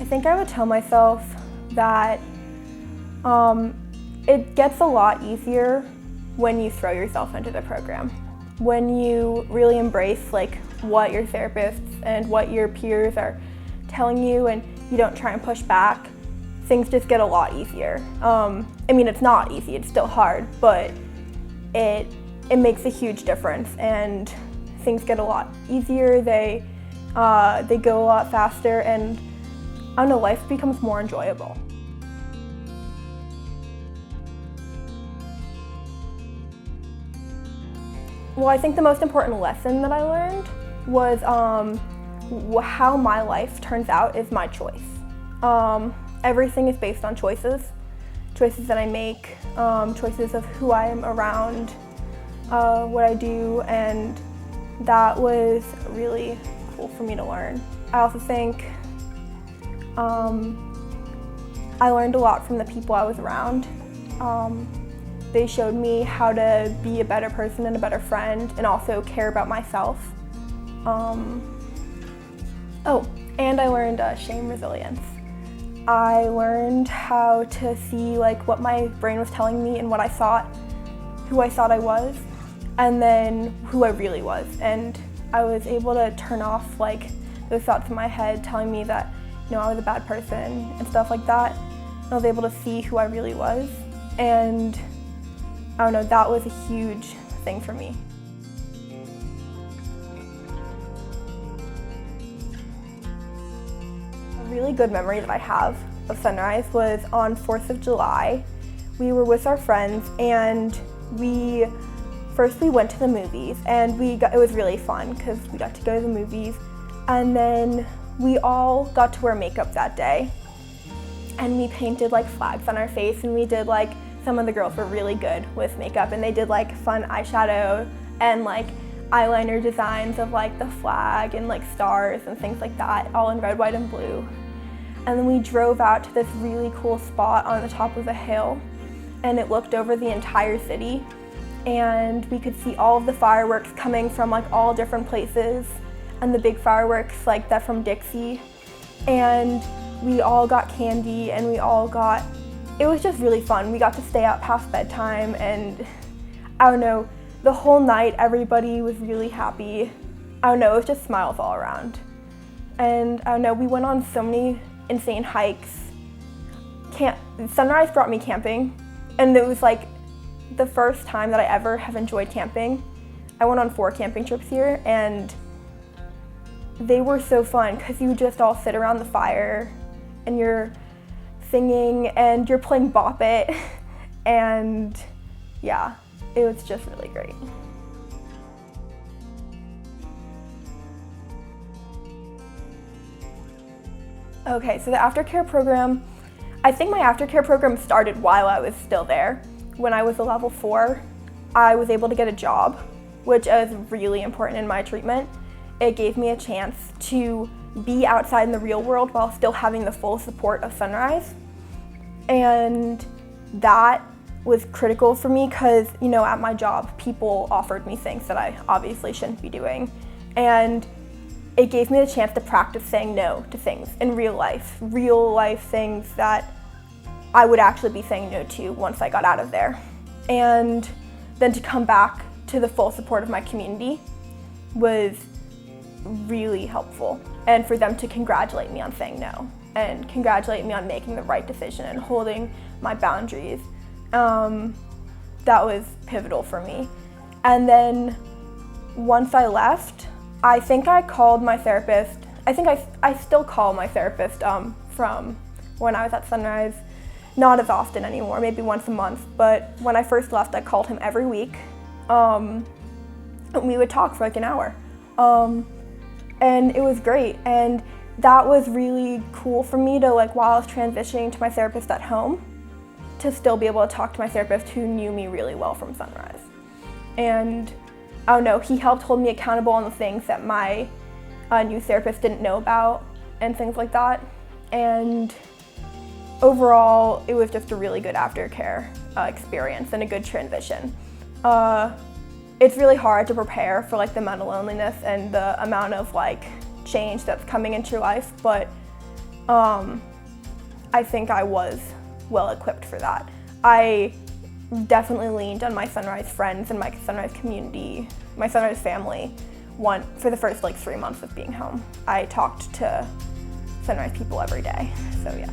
think I would tell myself that it gets a lot easier when you throw yourself into the program. When you really embrace like what your therapists and what your peers are telling you and you don't try and push back, things just get a lot easier. I mean, it's not easy, it's still hard, but it makes a huge difference and things get a lot easier, they go a lot faster, and I don't know, life becomes more enjoyable. Well, I think the most important lesson that I learned was how my life turns out is my choice. Everything is based on choices that I make, choices of who I am around, what I do, and that was really cool for me to learn. I also think I learned a lot from the people I was around. They showed me how to be a better person and a better friend and also care about myself. And I learned shame resilience. I learned how to see like what my brain was telling me and what I thought, who I thought I was, and then who I really was. And I was able to turn off like those thoughts in my head telling me that, you know, I was a bad person and stuff like that. I was able to see who I really was, and I don't know, that was a huge thing for me. A really good memory that I have of Sunrise was on 4th of July. We were with our friends and we went to the movies, and it was really fun because we got to go to the movies, and then we all got to wear makeup that day, and we painted like flags on our face, and we did like, some of the girls were really good with makeup and they did like fun eyeshadow and like eyeliner designs of like the flag and like stars and things like that, all in red, white, and blue. And then we drove out to this really cool spot on the top of a hill, and it looked over the entire city, and we could see all of the fireworks coming from like all different places, and the big fireworks like that from Dixie. And we all got candy, and it was just really fun. We got to stay out past bedtime, and I don't know, the whole night everybody was really happy. I don't know, it was just smiles all around. And I don't know, we went on so many insane hikes. Sunrise brought me camping, and it was like the first time that I ever have enjoyed camping. I went on 4 camping trips here, and they were so fun because you just all sit around the fire and you're singing and you're playing Bop It, and yeah, it was just really great. Okay, so the Aftercare program, I think my Aftercare program started while I was still there. When I was a level 4, I was able to get a job, which is really important in my treatment. It gave me a chance to be outside in the real world while still having the full support of Sunrise. And that was critical for me because, you know, at my job, people offered me things that I obviously shouldn't be doing. And it gave me the chance to practice saying no to things in real life things that I would actually be saying no to once I got out of there. And then to come back to the full support of my community was really helpful. And for them to congratulate me on saying no and congratulate me on making the right decision and holding my boundaries, that was pivotal for me. And then once I left, I think I called my therapist. I think I still call my therapist from when I was at Sunrise. Not as often anymore, maybe once a month, but when I first left, I called him every week. And we would talk for like an hour. And it was great. And that was really cool for me to, like, while I was transitioning to my therapist at home, to still be able to talk to my therapist who knew me really well from Sunrise. And I don't know, he helped hold me accountable on the things that my new therapist didn't know about and things like that. And overall, it was just a really good aftercare experience and a good transition. It's really hard to prepare for like the mental loneliness and the amount of like change that's coming into your life, but I think I was well equipped for that. I definitely leaned on my Sunrise friends and my Sunrise community, my Sunrise family, for the first 3 months of being home. I talked to Sunrise people every day, so yeah.